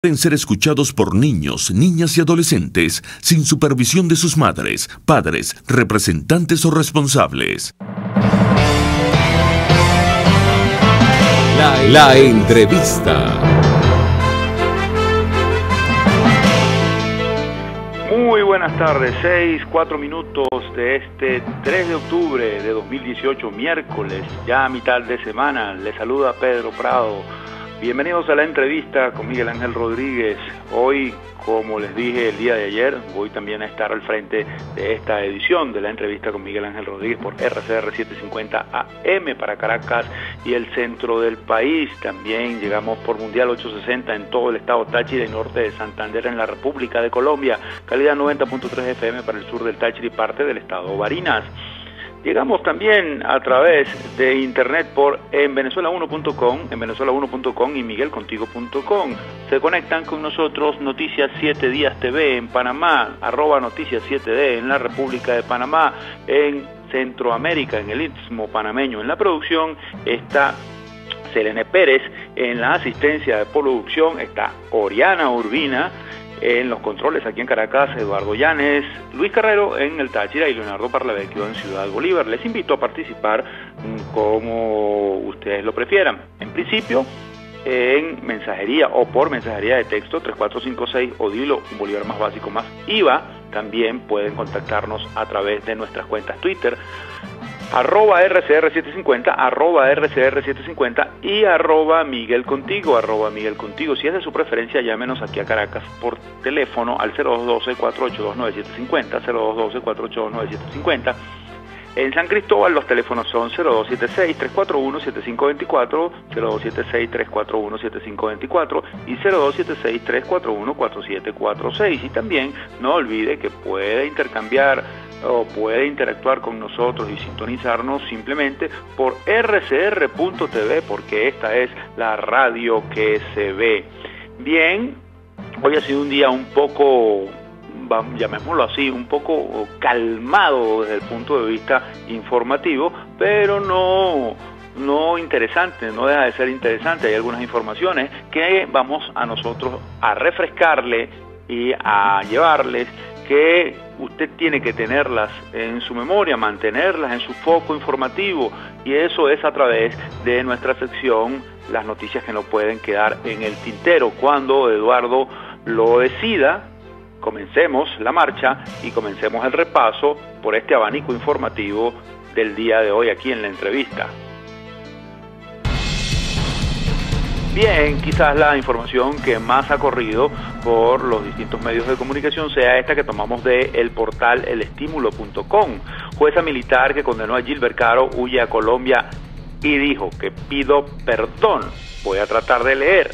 Pueden ser escuchados por niños, niñas y adolescentes sin supervisión de sus madres, padres, representantes o responsables. La entrevista. Muy buenas tardes, 4 minutos de este 3 de octubre de 2018, miércoles, ya a mitad de semana. Les saluda Pedro Prado. Bienvenidos a la entrevista con Miguel Ángel Rodríguez. Hoy, como les dije el día de ayer, voy también a estar al frente de esta edición de la entrevista con Miguel Ángel Rodríguez por RCR 750 AM para Caracas y el centro del país. También llegamos por Mundial 860 en todo el estado Táchira y norte de Santander en la República de Colombia. Calidad 90.3 FM para el sur del Táchira y parte del estado Barinas. Llegamos también a través de internet en venezuela1.com y miguelcontigo.com. Se conectan con nosotros Noticias 7 Días TV en Panamá, @Noticias 7D en la República de Panamá, en Centroamérica, en el Istmo Panameño. En la producción está Selene Pérez, en la asistencia de producción está Oriana Urbina, en los controles aquí en Caracas, Eduardo Llanes, Luis Carrero en el Táchira y Leonardo Parlavecchio en Ciudad Bolívar. Les invito a participar como ustedes lo prefieran. En principio, en mensajería o por mensajería de texto 3456 o Dilo, un bolívar más básico más IVA. También pueden contactarnos a través de nuestras cuentas Twitter, @RCR750, @RCR750 y @Miguel Contigo. Si es de su preferencia, llámenos aquí a Caracas por teléfono al 0212-482-9750, 0212-482-9750. En San Cristóbal los teléfonos son 0276-341-7524, 0276-341-7524 y 0276-341-4746. Y también no olvide que puede intercambiar o puede interactuar con nosotros y sintonizarnos simplemente por rcr.tv, porque esta es la radio que se ve. Bien, hoy ha sido un día un poco, llamémoslo así, un poco calmado desde el punto de vista informativo, pero no interesante, no deja de ser interesante. Hay algunas informaciones que vamos a nosotros a refrescarle y a llevarles, que usted tiene que tenerlas en su memoria, mantenerlas en su foco informativo, y eso es a través de nuestra sección Las Noticias que no pueden quedar en el tintero. Cuando Eduardo lo decida, comencemos la marcha y comencemos el repaso por este abanico informativo del día de hoy aquí en la entrevista. Bien, quizás la información que más ha corrido por los distintos medios de comunicación sea esta que tomamos de el portal elestimulo.com. Jueza militar que condenó a Gilbert Caro huye a Colombia y dijo que pido perdón. Voy a tratar de leer.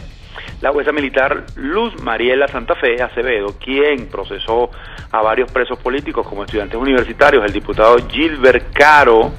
La jueza militar Luz Mariela Santa Fe Acevedo, quien procesó a varios presos políticos como estudiantes universitarios, el diputado Gilbert Caro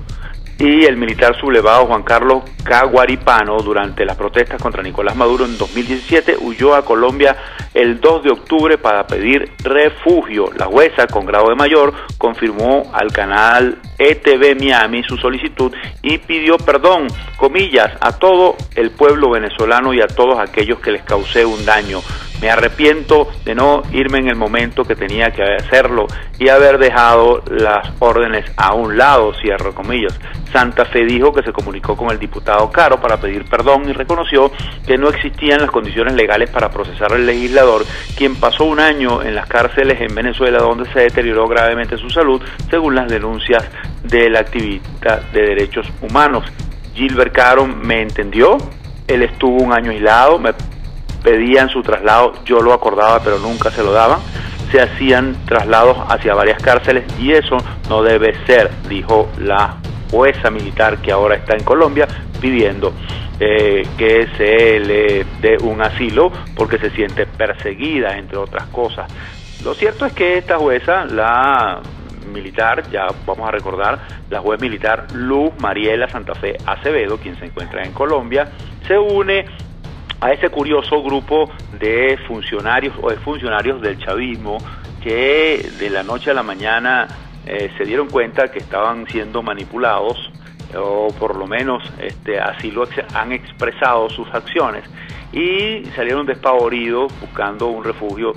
y el militar sublevado Juan Carlos Caguaripano durante las protestas contra Nicolás Maduro en 2017, huyó a Colombia el 2 de octubre para pedir refugio. La jueza, con grado de mayor, confirmó al canal ETV Miami su solicitud y pidió perdón, comillas, a todo el pueblo venezolano y a todos aquellos que les causé un daño. Me arrepiento de no irme en el momento que tenía que hacerlo y haber dejado las órdenes a un lado, cierro comillas. Santa Fe dijo que se comunicó con el diputado Caro para pedir perdón y reconoció que no existían las condiciones legales para procesar al legislador, quien pasó un año en las cárceles en Venezuela, donde se deterioró gravemente su salud, según las denuncias del activista de derechos humanos. Gilbert Caro me entendió, él estuvo un año aislado, me pedían su traslado, yo lo acordaba pero nunca se lo daban, se hacían traslados hacia varias cárceles y eso no debe ser, dijo la jueza militar que ahora está en Colombia pidiendo que se le dé un asilo porque se siente perseguida, entre otras cosas. Lo cierto es que esta jueza, la militar, ya vamos a recordar, la juez militar Luz Mariela Santa Fe Acevedo, quien se encuentra en Colombia, se une a ese curioso grupo de funcionarios o de funcionarios del chavismo que de la noche a la mañana se dieron cuenta que estaban siendo manipulados, o por lo menos así lo han expresado sus acciones, y salieron despavoridos buscando un refugio,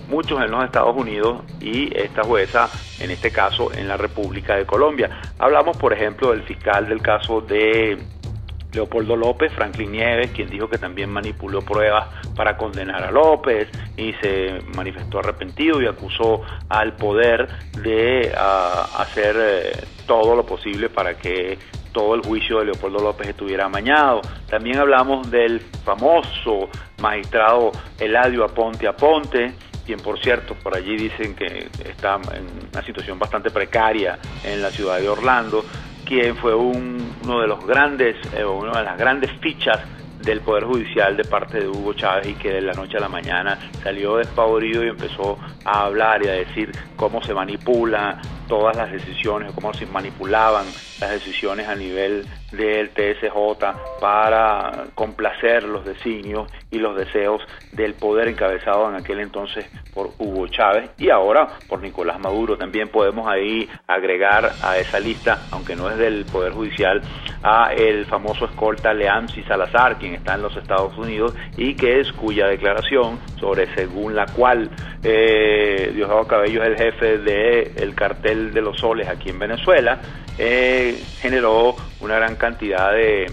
muchos en los Estados Unidos y esta jueza, en este caso, en la República de Colombia. Hablamos, por ejemplo, del fiscal del caso de Leopoldo López, Franklin Nieves, quien dijo que también manipuló pruebas para condenar a López y se manifestó arrepentido y acusó al poder de hacer todo lo posible para que todo el juicio de Leopoldo López estuviera amañado. También hablamos del famoso magistrado Eladio Aponte, quien, por cierto, por allí dicen que está en una situación bastante precaria en la ciudad de Orlando, quien fue una de las grandes fichas del Poder Judicial de parte de Hugo Chávez, y que de la noche a la mañana salió despavorido y empezó a hablar y a decir cómo se manipulan todas las decisiones, cómo se manipulaban las decisiones a nivel del TSJ para complacer los designios y los deseos del poder encabezado en aquel entonces por Hugo Chávez y ahora por Nicolás Maduro. También podemos ahí agregar a esa lista, aunque no es del Poder Judicial, a el famoso escolta Leamsi Salazar, quien está en los Estados Unidos y cuya declaración según la cual Diosdado Cabello es el jefe del cartel de los soles aquí en Venezuela, generó una gran cantidad de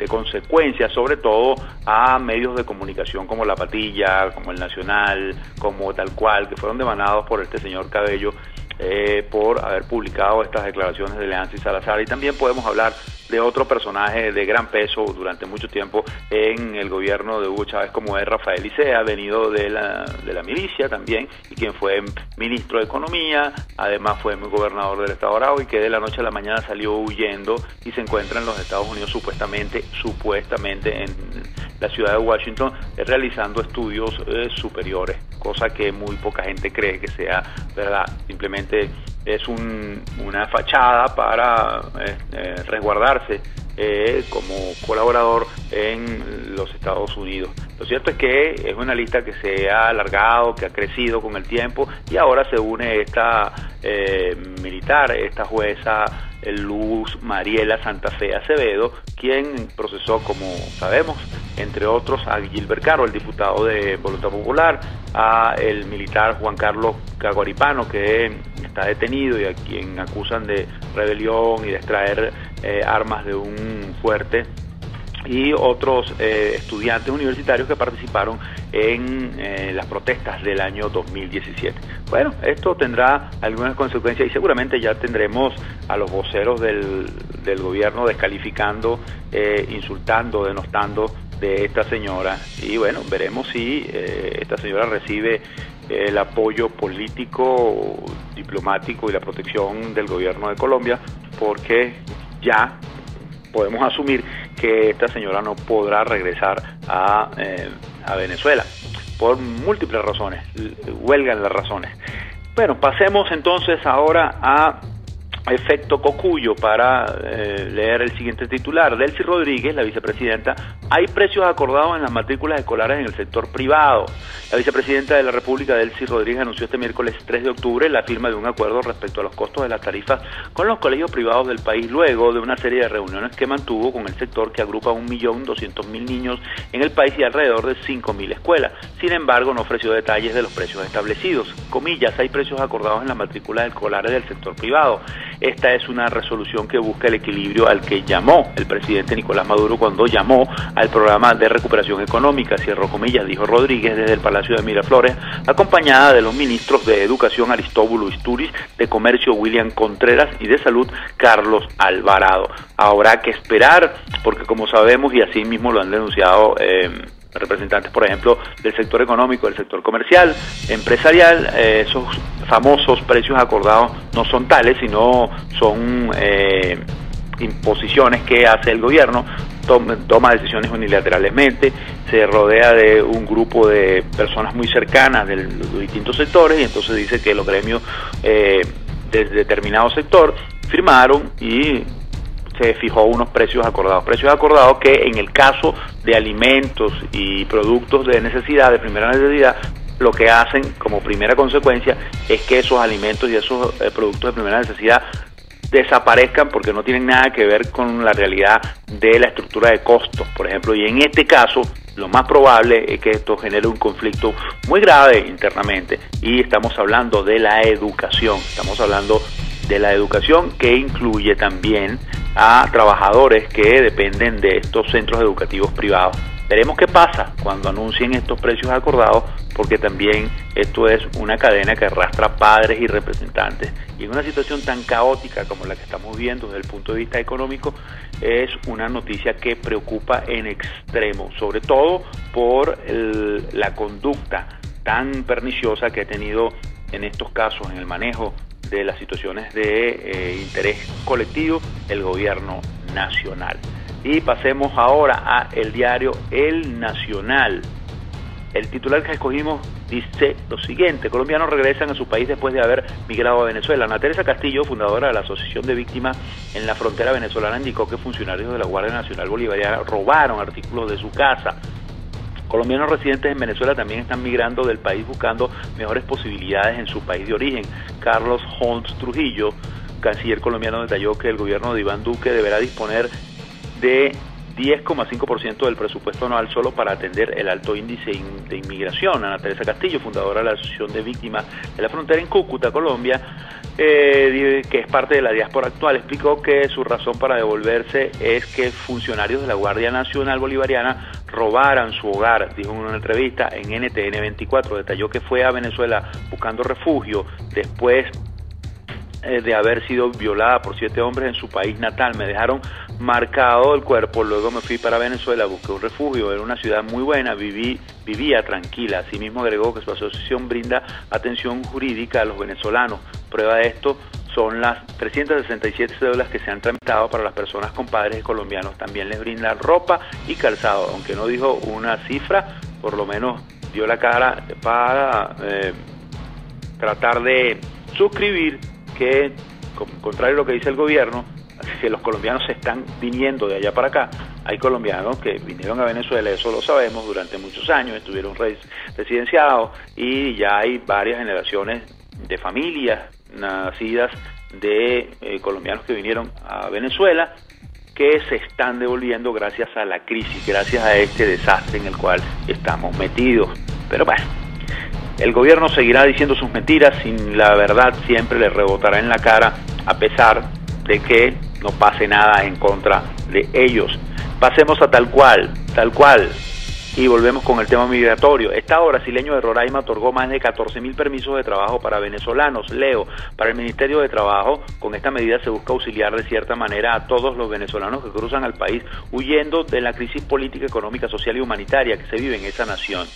consecuencias, sobre todo a medios de comunicación como La Patilla, como El Nacional, como Tal Cual, que fueron demanados por este señor Cabello por haber publicado estas declaraciones de Leamsi Salazar. Y también podemos hablar de otro personaje de gran peso durante mucho tiempo en el gobierno de Hugo Chávez, como es Rafael Licea, venido de la milicia también, y quien fue ministro de Economía, además fue gobernador del estado de Aragua, y que de la noche a la mañana salió huyendo y se encuentra en los Estados Unidos supuestamente en la ciudad de Washington, realizando estudios superiores, cosa que muy poca gente cree que sea verdad. Simplemente es una fachada para resguardarse como colaborador en los Estados Unidos. Lo cierto es que es una lista que se ha alargado, que ha crecido con el tiempo, y ahora se une esta militar, esta jueza Luz Mariela Santa Fe Acevedo, quien procesó, como sabemos, entre otros, a Gilbert Caro, el diputado de Voluntad Popular, a el militar Juan Carlos Caguaripano, que está detenido y a quien acusan de rebelión y de extraer armas de un fuerte, y otros estudiantes universitarios que participaron en las protestas del año 2017. Bueno, esto tendrá algunas consecuencias y seguramente ya tendremos a los voceros del gobierno descalificando, insultando, denostando de esta señora, y bueno, veremos si esta señora recibe el apoyo político, diplomático y la protección del gobierno de Colombia, porque ya podemos asumir que esta señora no podrá regresar a Venezuela por múltiples razones, huelgan las razones. Bueno, pasemos entonces ahora a efecto Cocuyo para leer el siguiente titular. Delcy Rodríguez, la vicepresidenta: hay precios acordados en las matrículas escolares en el sector privado. La vicepresidenta de la República, Delcy Rodríguez, anunció este miércoles 3 de octubre la firma de un acuerdo respecto a los costos de las tarifas con los colegios privados del país, luego de una serie de reuniones que mantuvo con el sector que agrupa 1.200.000 niños en el país y alrededor de 5.000 escuelas. Sin embargo, no ofreció detalles de los precios establecidos. Comillas: hay precios acordados en las matrículas escolares del sector privado. Esta es una resolución que busca el equilibrio al que llamó el presidente Nicolás Maduro cuando llamó al programa de recuperación económica, cierro comillas, dijo Rodríguez desde el Palacio de Miraflores, acompañada de los ministros de Educación Aristóbulo Isturiz, de Comercio William Contreras y de Salud Carlos Alvarado. Habrá que esperar, porque como sabemos, y así mismo lo han denunciado representantes, por ejemplo, del sector económico, del sector comercial, empresarial, esos famosos precios acordados no son tales, sino son imposiciones que hace el gobierno, toma decisiones unilateralmente, se rodea de un grupo de personas muy cercanas de los distintos sectores, y entonces dice que los gremios de determinado sector firmaron y se fijó unos precios acordados que en el caso de alimentos y productos de necesidad, de primera necesidad, lo que hacen como primera consecuencia es que esos alimentos y esos productos de primera necesidad desaparezcan, porque no tienen nada que ver con la realidad de la estructura de costos, por ejemplo, y en este caso lo más probable es que esto genere un conflicto muy grave internamente, y estamos hablando de la educación, que incluye también a trabajadores que dependen de estos centros educativos privados. Veremos qué pasa cuando anuncien estos precios acordados, porque también esto es una cadena que arrastra padres y representantes. Y en una situación tan caótica como la que estamos viendo desde el punto de vista económico, es una noticia que preocupa en extremo, sobre todo por la conducta tan perniciosa que ha tenido en estos casos en el manejo de las situaciones de interés colectivo el gobierno nacional. Y pasemos ahora a el diario El Nacional. El titular que escogimos dice lo siguiente: colombianos regresan a su país después de haber migrado a Venezuela. Ana Teresa Castillo, fundadora de la Asociación de Víctimas en la Frontera Venezolana, indicó que funcionarios de la Guardia Nacional Bolivariana robaron artículos de su casa. Colombianos residentes en Venezuela también están migrando del país buscando mejores posibilidades en su país de origen. Carlos Holmes Trujillo, canciller colombiano, detalló que el gobierno de Iván Duque deberá disponer de 10,5% del presupuesto anual solo para atender el alto índice de inmigración. Ana Teresa Castillo, fundadora de la Asociación de Víctimas de la Frontera en Cúcuta, Colombia, que es parte de la diáspora actual, explicó que su razón para devolverse es que funcionarios de la Guardia Nacional Bolivariana robaran su hogar. Dijo en una entrevista en NTN 24, detalló que fue a Venezuela buscando refugio después de haber sido violada por 7 hombres en su país natal. Me dejaron marcado el cuerpo, luego me fui para Venezuela, busqué un refugio, era una ciudad muy buena, vivía tranquila. Asimismo agregó que su asociación brinda atención jurídica a los venezolanos. Prueba de esto son las 367 cédulas que se han tramitado para las personas con padres colombianos. También les brinda ropa y calzado, aunque no dijo una cifra, por lo menos dio la cara para tratar de suscribir que, contrario a lo que dice el gobierno, que los colombianos se están viniendo de allá para acá. Hay colombianos que vinieron a Venezuela, eso lo sabemos, durante muchos años, estuvieron residenciados, y ya hay varias generaciones de familias nacidas de colombianos que vinieron a Venezuela, que se están devolviendo gracias a la crisis, gracias a este desastre en el cual estamos metidos. Pero bueno, el gobierno seguirá diciendo sus mentiras, sin la verdad siempre le rebotará en la cara, a pesar de que no pase nada en contra de ellos. Pasemos a tal cual, y volvemos con el tema migratorio. Estado brasileño de Roraima otorgó más de 14.000 permisos de trabajo para venezolanos. Leo, para el Ministerio de Trabajo, con esta medida se busca auxiliar de cierta manera a todos los venezolanos que cruzan al país huyendo de la crisis política, económica, social y humanitaria que se vive en esa nación.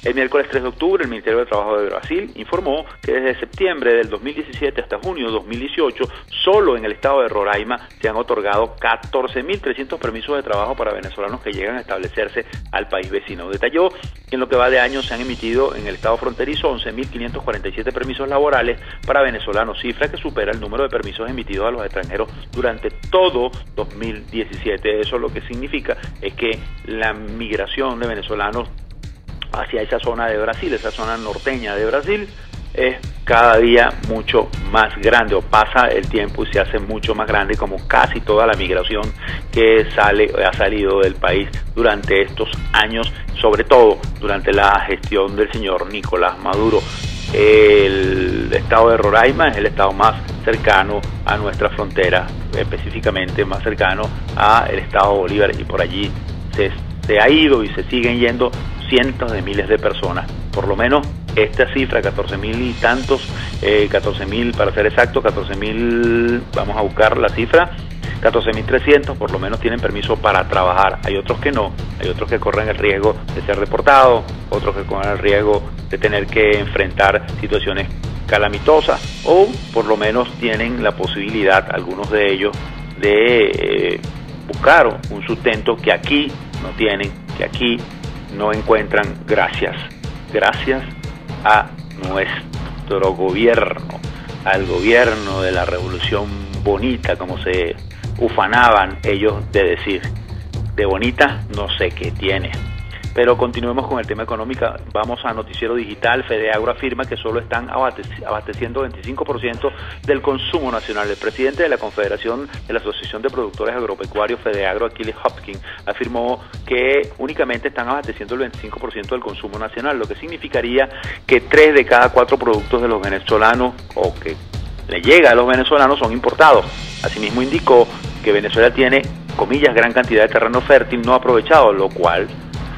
El miércoles 3 de octubre, el Ministerio de Trabajo de Brasil informó que desde septiembre del 2017 hasta junio de 2018, solo en el estado de Roraima se han otorgado 14.300 permisos de trabajo para venezolanos que llegan a establecerse al país vecino. Detalló que en lo que va de año se han emitido en el estado fronterizo 11.547 permisos laborales para venezolanos, cifra que supera el número de permisos emitidos a los extranjeros durante todo 2017. Eso lo que significa es que la migración de venezolanos hacia esa zona de Brasil, esa zona norteña de Brasil, es cada día mucho más grande, o pasa el tiempo y se hace mucho más grande, como casi toda la migración que ha salido del país durante estos años, sobre todo durante la gestión del señor Nicolás Maduro. El estado de Roraima es el estado más cercano a nuestra frontera, específicamente más cercano al estado Bolívar, y por allí se ha ido y se siguen yendo cientos de miles de personas. Por lo menos esta cifra, 14.000 y tantos, 14.000 para ser exacto, 14.000, vamos a buscar la cifra, 14.300 por lo menos tienen permiso para trabajar. Hay otros que no, hay otros que corren el riesgo de ser reportados, otros que corren el riesgo de tener que enfrentar situaciones calamitosas, o por lo menos tienen la posibilidad, algunos de ellos, de buscar un sustento que aquí no tienen, que aquí no encuentran, gracias a nuestro gobierno, al gobierno de la revolución bonita, como se ufanaban ellos de decir. De bonita no sé qué tiene. Pero continuemos con el tema económico. Vamos a Noticiero Digital. Fedeagro afirma que solo están abasteciendo 25% del consumo nacional. El presidente de la Confederación de la Asociación de Productores Agropecuarios, Fedeagro, Achilles Hopkins, afirmó que únicamente están abasteciendo el 25% del consumo nacional, lo que significaría que 3 de cada 4 productos de los venezolanos o que le llega a los venezolanos son importados. Asimismo indicó que Venezuela tiene, comillas, gran cantidad de terreno fértil no aprovechado, lo cual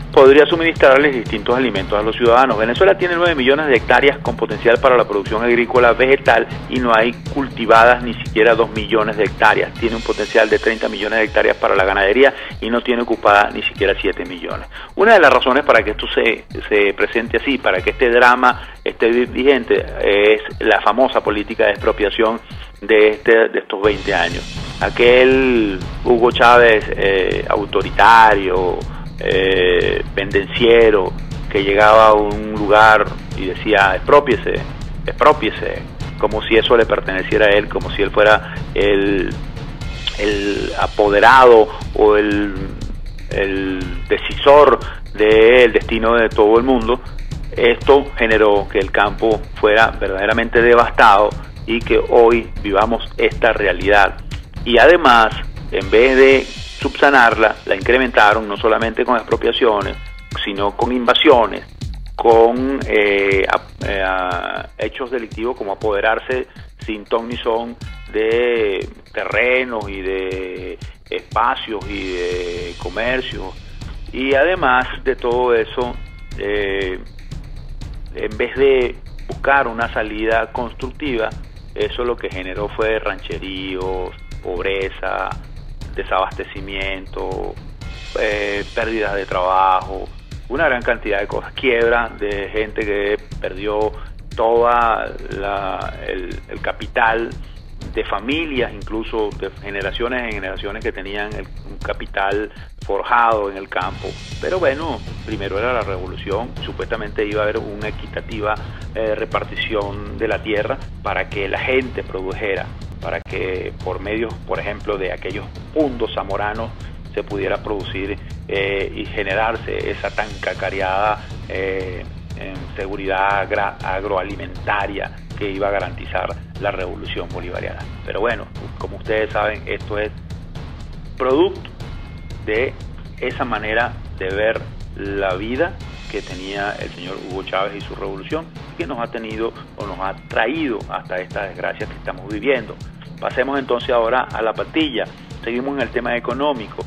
podría suministrarles distintos alimentos a los ciudadanos. Venezuela tiene 9 millones de hectáreas con potencial para la producción agrícola vegetal y no hay cultivadas ni siquiera 2 millones de hectáreas. Tiene un potencial de 30 millones de hectáreas para la ganadería y no tiene ocupada ni siquiera 7 millones. Una de las razones para que esto se presente así, para que este drama esté vigente, es la famosa política de expropiación de estos 20 años. Aquel Hugo Chávez autoritario, pendenciero, que llegaba a un lugar y decía exprópiese, como si eso le perteneciera a él, como si él fuera el apoderado o el decisor del destino de todo el mundo. Esto generó que el campo fuera verdaderamente devastado y que hoy vivamos esta realidad. Y además, en vez de subsanarla, la incrementaron no solamente con expropiaciones, sino con invasiones, con hechos delictivos como apoderarse sin ton ni son de terrenos y de espacios y de comercios. Y además de todo eso, en vez de buscar una salida constructiva, eso lo que generó fue rancheríos, pobreza, desabastecimiento, pérdidas de trabajo, una gran cantidad de cosas, quiebra de gente que perdió toda el capital, de familias, incluso de generaciones en generaciones que tenían un capital forjado en el campo. Pero bueno, primero era la revolución, supuestamente iba a haber una equitativa repartición de la tierra para que la gente produjera, para que por medio, por ejemplo, de aquellos puntos zamoranos se pudiera producir y generarse esa tan cacareada seguridad agroalimentaria que iba a garantizar la revolución bolivariana. Pero bueno, como ustedes saben, esto es producto de esa manera de ver la vida que tenía el señor Hugo Chávez y su revolución, que nos ha tenido o nos ha traído hasta esta desgracia que estamos viviendo. Pasemos entonces ahora a la pastilla. Seguimos en el tema económico,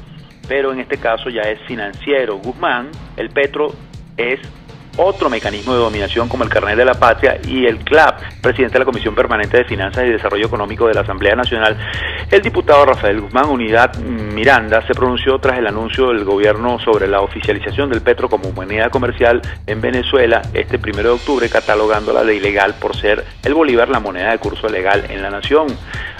pero en este caso ya es financiero. Guzmán, el Petro es otro mecanismo de dominación como el carnet de la patria, y el CLAP, presidente de la Comisión Permanente de Finanzas y Desarrollo Económico de la Asamblea Nacional, el diputado Rafael Guzmán Unidad Miranda, se pronunció tras el anuncio del gobierno sobre la oficialización del petro como moneda comercial en Venezuela este 1 de octubre, catalogándola de ilegal por ser el bolívar la moneda de curso legal en la nación.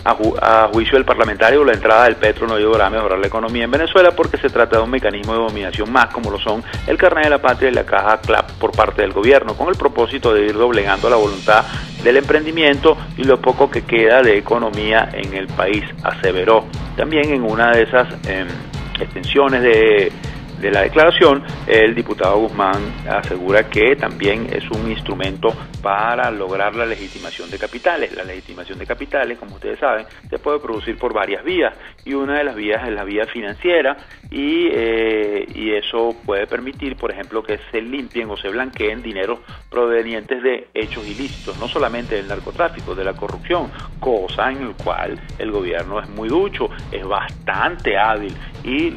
A juicio del parlamentario, la entrada del petro no ayudará a mejorar la economía en Venezuela porque se trata de un mecanismo de dominación más, como lo son el carnet de la patria y la caja CLAP por parte del gobierno, con el propósito de ir doblegando la voluntad del emprendimiento y lo poco que queda de economía en el país, aseveró. También en una de esas extensiones de la declaración, el diputado Guzmán asegura que también es un instrumento para lograr la legitimación de capitales. La legitimación de capitales, como ustedes saben, se puede producir por varias vías, y una de las vías es la vía financiera, y eso puede permitir, por ejemplo, que se limpien o se blanqueen dineros provenientes de hechos ilícitos, no solamente del narcotráfico, de la corrupción, cosa en la cual el gobierno es muy ducho, es bastante hábil, y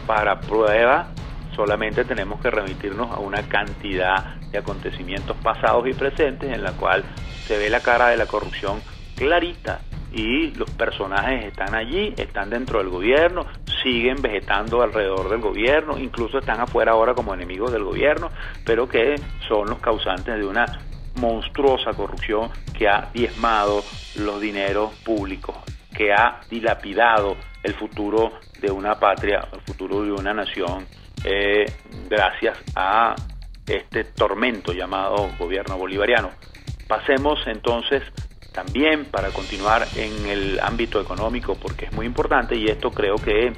para prueba solamente tenemos que remitirnos a una cantidad de acontecimientos pasados y presentes en la cual se ve la cara de la corrupción clarita, y los personajes están allí, están dentro del gobierno, siguen vegetando alrededor del gobierno, incluso están afuera ahora como enemigos del gobierno, pero que son los causantes de una monstruosa corrupción que ha diezmado los dineros públicos, que ha dilapidado el futuro de una patria, el futuro de una nación, gracias a este tormento llamado gobierno bolivariano. Pasemos entonces también, para continuar en el ámbito económico, porque es muy importante, y esto creo que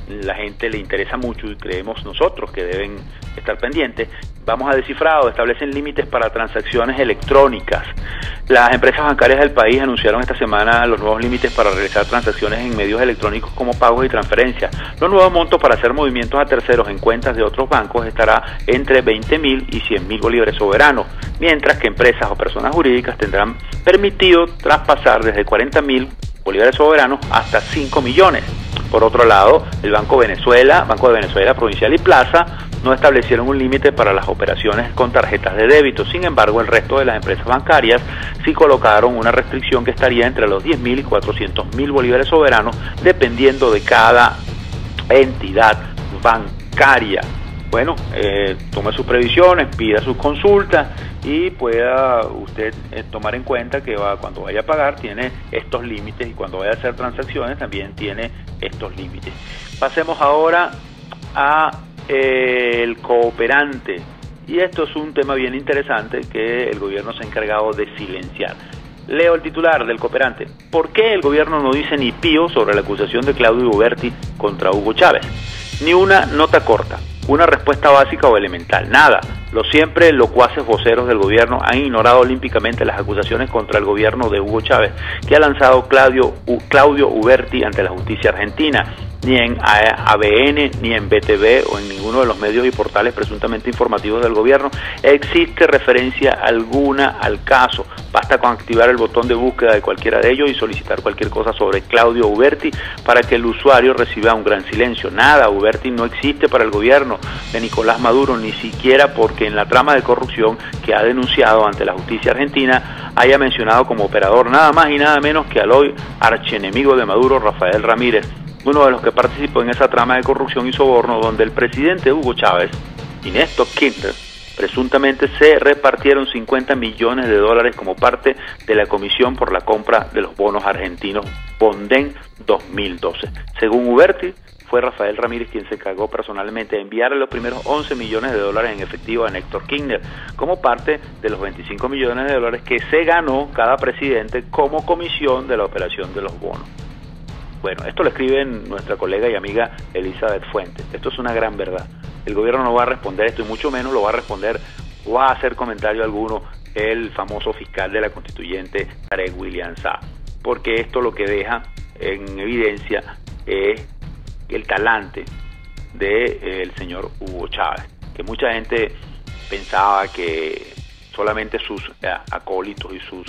la gente le interesa mucho y creemos nosotros que deben estar pendientes. Vamos a descifrado, establecen límites para transacciones electrónicas. Las empresas bancarias del país anunciaron esta semana los nuevos límites para realizar transacciones en medios electrónicos como pagos y transferencias. Los nuevos montos para hacer movimientos a terceros en cuentas de otros bancos estará entre 20.000 y 100.000 bolívares soberanos, mientras que empresas o personas jurídicas tendrán permitido traspasar desde 40.000 bolívares soberanos hasta 5 millones. Por otro lado, el Banco de Venezuela, Provincial y Plaza no establecieron un límite para las operaciones con tarjetas de débito. Sin embargo, el resto de las empresas bancarias sí colocaron una restricción que estaría entre los 10.000 y 400.000 bolívares soberanos, dependiendo de cada entidad bancaria. Bueno, tome sus previsiones, pida sus consultas y pueda usted tomar en cuenta que cuando vaya a pagar tiene estos límites, y cuando vaya a hacer transacciones también tiene estos límites. Pasemos ahora a el cooperante, y esto es un tema bien interesante que el gobierno se ha encargado de silenciar. Leo el titular del cooperante. ¿Por qué el gobierno no dice ni pío sobre la acusación de Claudio Uberti contra Hugo Chávez? Ni una nota corta, una respuesta básica o elemental, nada. Los siempre locuaces voceros del gobierno han ignorado olímpicamente las acusaciones contra el gobierno de Hugo Chávez que ha lanzado Claudio Uberti ante la justicia argentina. Ni en ABN, ni en BTV o en ninguno de los medios y portales presuntamente informativos del gobierno existe referencia alguna al caso. Basta con activar el botón de búsqueda de cualquiera de ellos y solicitar cualquier cosa sobre Claudio Uberti para que el usuario reciba un gran silencio. Nada, Uberti no existe para el gobierno de Nicolás Maduro, ni siquiera porque en la trama de corrupción que ha denunciado ante la justicia argentina haya mencionado como operador nada más y nada menos que al hoy archienemigo de Maduro, Rafael Ramírez, uno de los que participó en esa trama de corrupción y soborno donde el presidente Hugo Chávez y Néstor Kirchner presuntamente se repartieron 50 millones de dólares como parte de la comisión por la compra de los bonos argentinos Bonden 2012. Según Uberti, fue Rafael Ramírez quien se encargó personalmente de enviarle los primeros 11 millones de dólares en efectivo a Néstor Kirchner, como parte de los 25 millones de dólares que se ganó cada presidente como comisión de la operación de los bonos. Bueno, esto lo escribe nuestra colega y amiga Elizabeth Fuentes. Esto es una gran verdad. El gobierno no va a responder esto y mucho menos lo va a responder o va a hacer comentario alguno el famoso fiscal de la constituyente Tarek William Saab, porque esto lo que deja en evidencia es el talante del señor Hugo Chávez, que mucha gente pensaba que solamente sus acólitos y sus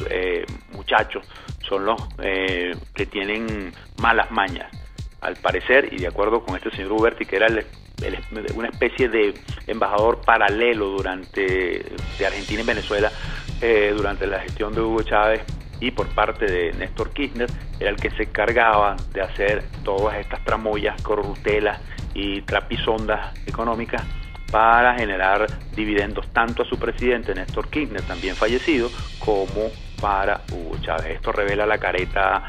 muchachos son los que tienen malas mañas. Al parecer, y de acuerdo con este señor Uberti, que era una especie de embajador paralelo de Argentina y Venezuela durante la gestión de Hugo Chávez y por parte de Néstor Kirchner, era el que se encargaba de hacer todas estas tramoyas, corruptelas y trapisondas económicas para generar dividendos tanto a su presidente Néstor Kirchner, también fallecido, como para Hugo Chávez. Esto revela la careta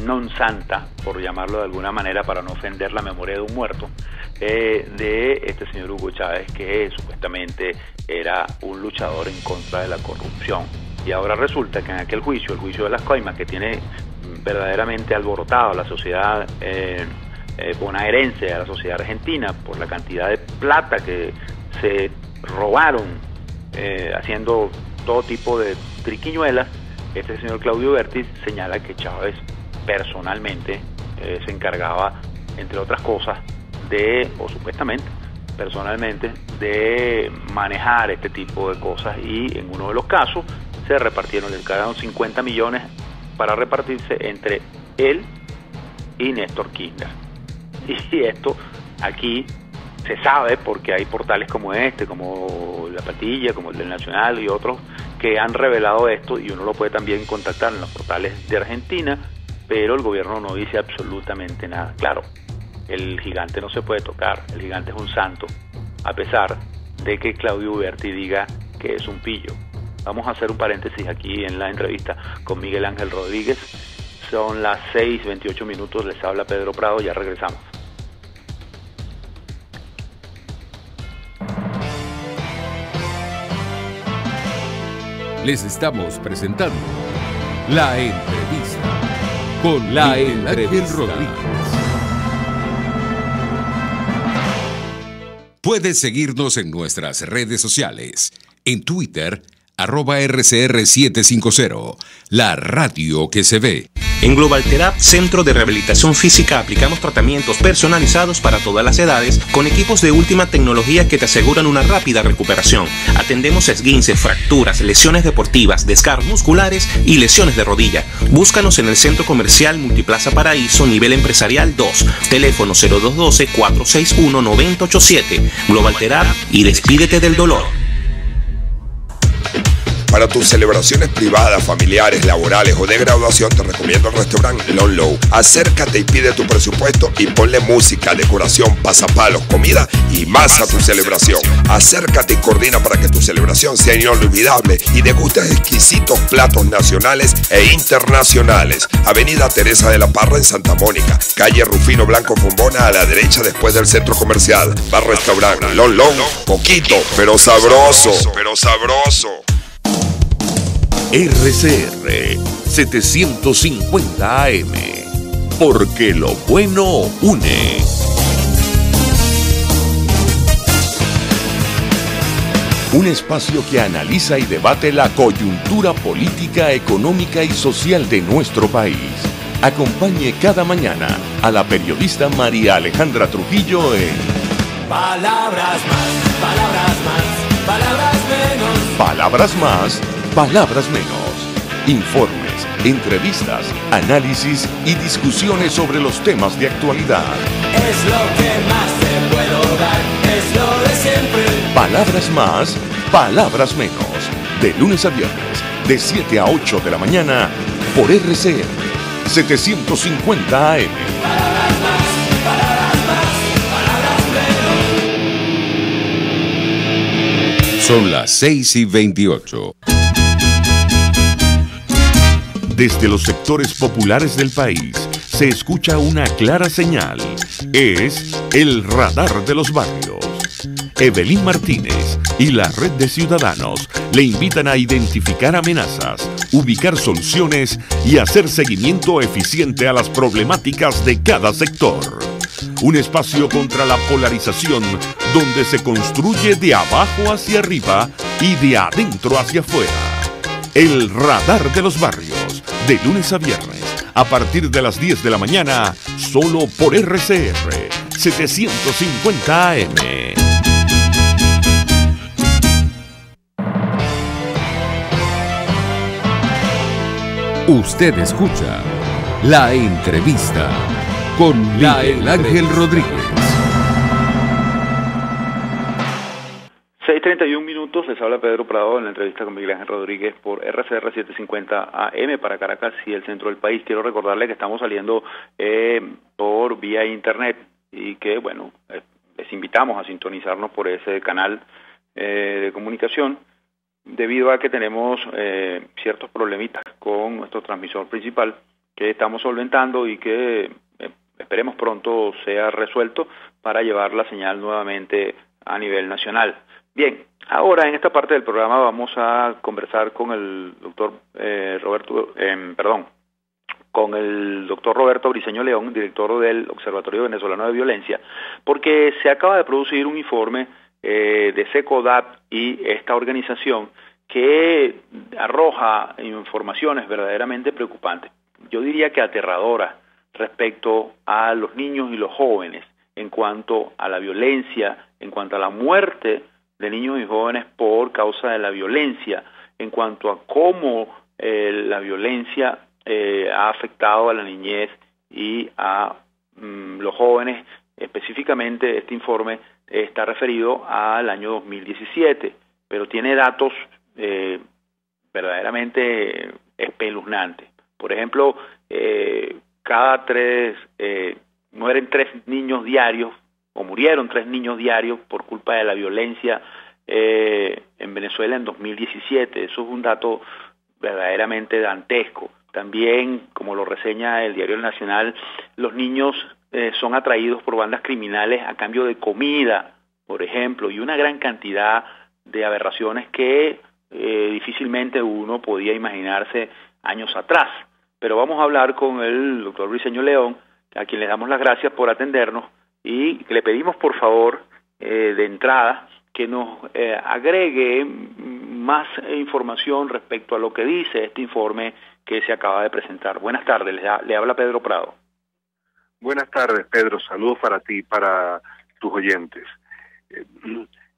non santa, por llamarlo de alguna manera para no ofender la memoria de un muerto, de este señor Hugo Chávez, que supuestamente era un luchador en contra de la corrupción. Y ahora resulta que en aquel juicio, el juicio de las coimas, que tiene verdaderamente alborotado a la sociedad bonaerense, a la sociedad argentina, por la cantidad de plata que se robaron haciendo todo tipo de triquiñuelas, este señor Claudio Uberti señala que Chávez personalmente se encargaba, entre otras cosas, o supuestamente personalmente, de manejar este tipo de cosas, y en uno de los casos se repartieron, le encargaron 50 millones para repartirse entre él y Néstor Kirchner. Y esto aquí se sabe porque hay portales como este, como La Patilla, como el del Nacional y otros que han revelado esto, y uno lo puede también contactar en los portales de Argentina, pero el gobierno no dice absolutamente nada. Claro, el gigante no se puede tocar, el gigante es un santo, a pesar de que Claudio Uberti diga que es un pillo. Vamos a hacer un paréntesis aquí en la entrevista con Miguel Ángel Rodríguez. Son las 6:28 minutos, les habla Pedro Prado, ya regresamos. Les estamos presentando La Entrevista con La Entrevista Rodríguez. Puedes seguirnos en nuestras redes sociales. En Twitter, @RCR750, la radio que se ve. En Global Therapy, Centro de Rehabilitación Física, aplicamos tratamientos personalizados para todas las edades con equipos de última tecnología que te aseguran una rápida recuperación. Atendemos esguinces, fracturas, lesiones deportivas, desgarros musculares y lesiones de rodilla. Búscanos en el Centro Comercial Multiplaza Paraíso, nivel empresarial 2, teléfono 0212-461-9087. Global Therapy y despídete del dolor. Para tus celebraciones privadas, familiares, laborales o de graduación, te recomiendo el restaurante Lon Low. Acércate y pide tu presupuesto y ponle música, decoración, pasapalos, comida y más a tu celebración. Acércate y coordina para que tu celebración sea inolvidable y degustes exquisitos platos nacionales e internacionales. Avenida Teresa de la Parra en Santa Mónica, calle Rufino Blanco Fombona a la derecha después del centro comercial. Bar restaurante Lon Low, poquito, pero sabroso. RCR 750 AM, porque lo bueno une. Un espacio que analiza y debate la coyuntura política, económica y social de nuestro país. Acompañe cada mañana a la periodista María Alejandra Trujillo en Palabras más, palabras más, palabras menos. Palabras más, palabras menos. Informes, entrevistas, análisis y discusiones sobre los temas de actualidad. Es lo que más te puedo dar, es lo de siempre. Palabras más, palabras menos. De lunes a viernes, de 7 a 8 de la mañana, por RCR 750 AM. Palabras más, palabras más, palabras menos. Son las 6:28. Desde los sectores populares del país se escucha una clara señal. Es el radar de los barrios. Evelyn Martínez y la Red de Ciudadanos le invitan a identificar amenazas, ubicar soluciones y hacer seguimiento eficiente a las problemáticas de cada sector. Un espacio contra la polarización donde se construye de abajo hacia arriba y de adentro hacia afuera. El radar de los barrios, de lunes a viernes, a partir de las 10 de la mañana, solo por RCR 750 AM. Usted escucha La Entrevista con Miguel Ángel Rodríguez. 6:31 minutos, les habla Pedro Prado en la entrevista con Miguel Ángel Rodríguez por RCR 750 AM para Caracas y el centro del país. Quiero recordarle que estamos saliendo por vía internet y que, bueno, les invitamos a sintonizarnos por ese canal de comunicación debido a que tenemos ciertos problemitas con nuestro transmisor principal que estamos solventando y que esperemos pronto sea resuelto para llevar la señal nuevamente a nivel nacional. Bien, ahora en esta parte del programa vamos a conversar con el doctor con el doctor Roberto Briceño León, director del Observatorio Venezolano de Violencia, porque se acaba de producir un informe de SECODAT y esta organización que arroja informaciones verdaderamente preocupantes, yo diría que aterradoras, respecto a los niños y los jóvenes en cuanto a la violencia, en cuanto a la muerte de niños y jóvenes por causa de la violencia, en cuanto a cómo la violencia ha afectado a la niñez y a los jóvenes. Específicamente este informe está referido al año 2017, pero tiene datos verdaderamente espeluznantes. Por ejemplo, mueren 3 niños diarios, o murieron 3 niños diarios por culpa de la violencia en Venezuela en 2017. Eso es un dato verdaderamente dantesco. También, como lo reseña el diario El Nacional, los niños son atraídos por bandas criminales a cambio de comida, por ejemplo, y una gran cantidad de aberraciones que difícilmente uno podía imaginarse años atrás. Pero vamos a hablar con el doctor Briceño León, a quien le damos las gracias por atendernos y le pedimos por favor de entrada que nos agregue más información respecto a lo que dice este informe que se acaba de presentar. Buenas tardes, le habla Pedro Prado. Buenas tardes, Pedro. Saludos para ti y para tus oyentes.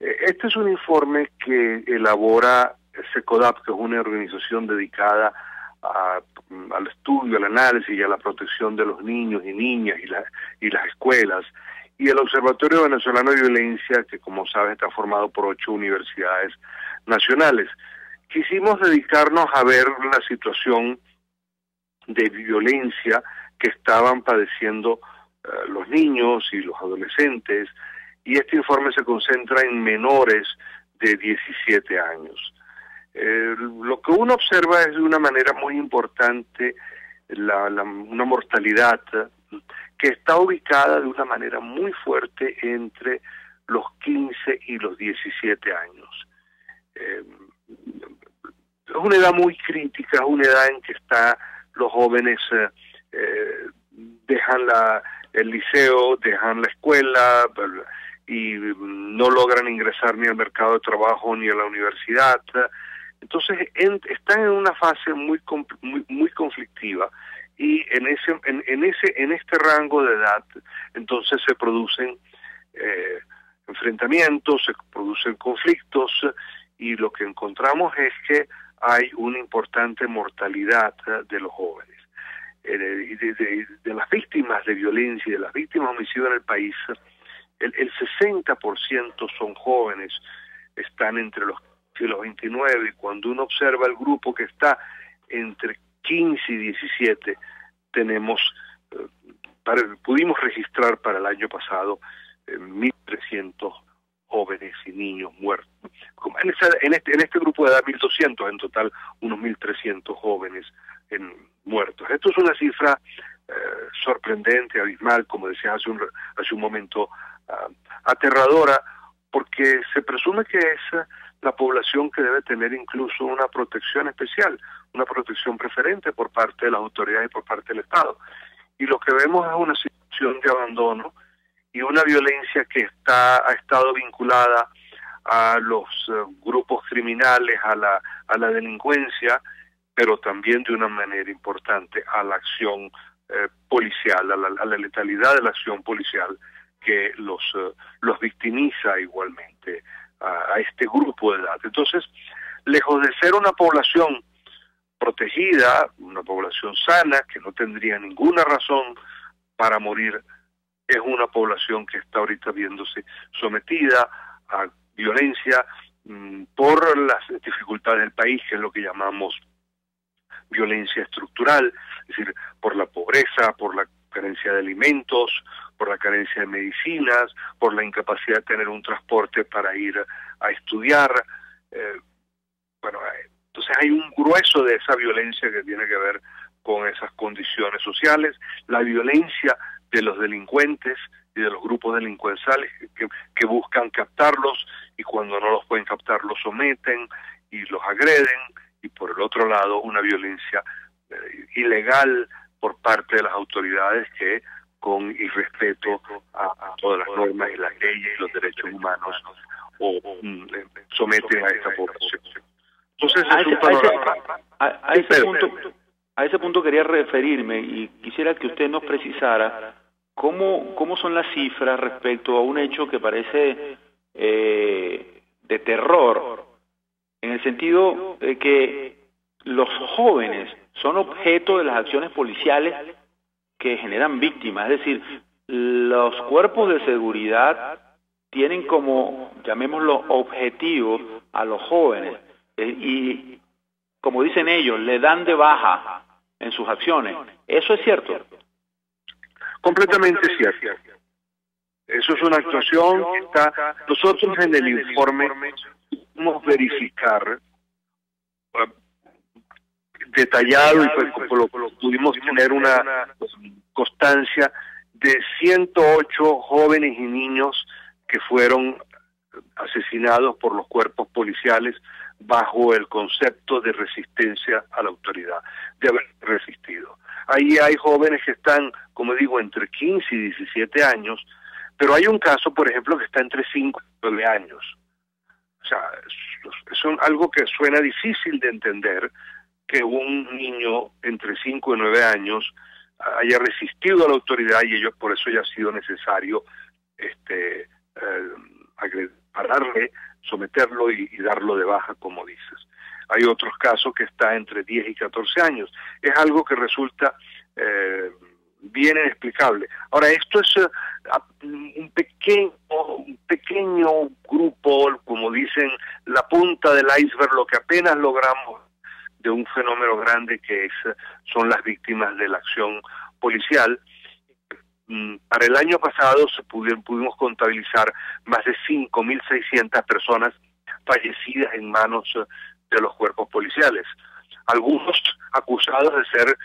Este es un informe que elabora SECODAP, que es una organización dedicada al estudio, al análisis y a la protección de los niños y niñas y las escuelas, y el Observatorio Venezolano de Violencia, que como sabes está formado por 8 universidades nacionales. Quisimos dedicarnos a ver la situación de violencia que estaban padeciendo los niños y los adolescentes, y este informe se concentra en menores de 17 años. Lo que uno observa es de una manera muy importante una mortalidad que está ubicada de una manera muy fuerte entre los 15 y los 17 años. Es una edad muy crítica, es una edad en que los jóvenes dejan el liceo, dejan la escuela y no logran ingresar ni al mercado de trabajo ni a la universidad. Entonces están en una fase muy conflictiva, y en este rango de edad entonces se producen enfrentamientos, se producen conflictos, y lo que encontramos es que hay una importante mortalidad de los jóvenes. De las víctimas de violencia y de las víctimas de homicidio en el país, el 60% son jóvenes, están entre los 29, y cuando uno observa el grupo que está entre 15 y 17, pudimos registrar para el año pasado 1.300 jóvenes y niños muertos. En este grupo de edad 1.200, en total unos 1.300 jóvenes muertos. Esto es una cifra sorprendente, abismal, como decías hace un momento, aterradora, porque se presume que es la población que debe tener incluso una protección especial, una protección preferente por parte de las autoridades y por parte del Estado. Y lo que vemos es una situación de abandono y una violencia que ha estado vinculada a los grupos criminales, a la delincuencia, pero también de una manera importante a la acción policial, a la letalidad de la acción policial, que los victimiza igualmente a este grupo de edad. Entonces, lejos de ser una población protegida, una población sana, que no tendría ninguna razón para morir, es una población que está ahorita viéndose sometida a violencia por las dificultades del país, que es lo que llamamos violencia estructural, es decir, por la pobreza, por la carencia de alimentos, por la carencia de medicinas, por la incapacidad de tener un transporte para ir a estudiar. Entonces hay un grueso de esa violencia que tiene que ver con esas condiciones sociales, la violencia de los delincuentes y de los grupos delincuenciales que buscan captarlos, y cuando no los pueden captar los someten y los agreden, y por el otro lado una violencia ilegal por parte de las autoridades que, con irrespeto a todas las normas y las leyes y los derechos humanos, someten a esta población. Entonces a ese punto quería referirme, y quisiera que usted nos precisara cómo son las cifras respecto a un hecho que parece de terror, en el sentido de que los jóvenes son objeto de las acciones policiales que generan víctimas. Es decir, los cuerpos de seguridad tienen como, llamémoslo, objetivo a los jóvenes, y como dicen ellos, le dan de baja en sus acciones. ¿Eso es cierto? Completamente cierto. Eso es una actuación que está... Nosotros en el informe pudimos verificar detallado, y pudimos tener una constancia de 108 jóvenes y niños que fueron asesinados por los cuerpos policiales bajo el concepto de resistencia a la autoridad, de haber resistido. Ahí hay jóvenes que están, como digo, entre 15 y 17 años, Pero hay un caso, por ejemplo, que está entre 5 y 9 años. O sea, es algo que suena difícil de entender, que un niño entre 5 y 9 años haya resistido a la autoridad y ellos por eso haya sido necesario pararle, someterlo y darlo de baja, como dices. Hay otros casos que está entre 10 y 14 años. Es algo que resulta bien inexplicable. Ahora, esto es un pequeño grupo, como dicen, la punta del iceberg, lo que apenas logramos de un fenómeno grande que son las víctimas de la acción policial. Para el año pasado pudimos contabilizar más de 5.600 personas fallecidas en manos de los cuerpos policiales. Algunos acusados de ser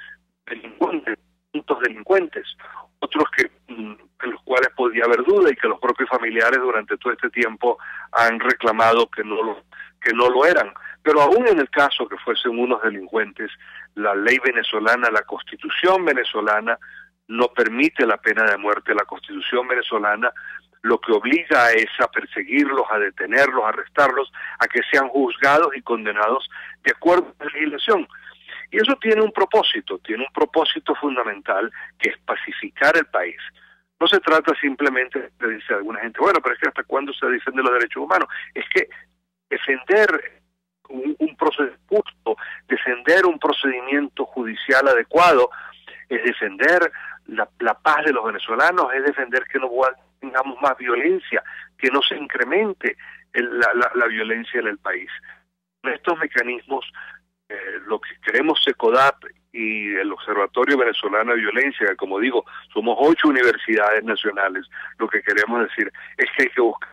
delincuentes, otros en los cuales podía haber duda y que los propios familiares durante todo este tiempo han reclamado que no lo eran. Pero aún en el caso que fuesen unos delincuentes, la ley venezolana, la Constitución venezolana, no permite la pena de muerte. La Constitución venezolana lo que obliga es a perseguirlos, a detenerlos, a arrestarlos, a que sean juzgados y condenados de acuerdo a la legislación. Y eso tiene un propósito fundamental, que es pacificar el país. No se trata simplemente de decir a alguna gente, bueno, pero es que ¿hasta cuándo se defienden los derechos humanos? Es que defender un proceso justo, defender un procedimiento judicial adecuado, es defender la paz de los venezolanos, es defender que no tengamos más violencia, que no se incremente la violencia en el país. Con estos mecanismos, lo que queremos SECODAP y el Observatorio Venezolano de Violencia, que como digo, somos 8 universidades nacionales, lo que queremos decir es que hay que buscar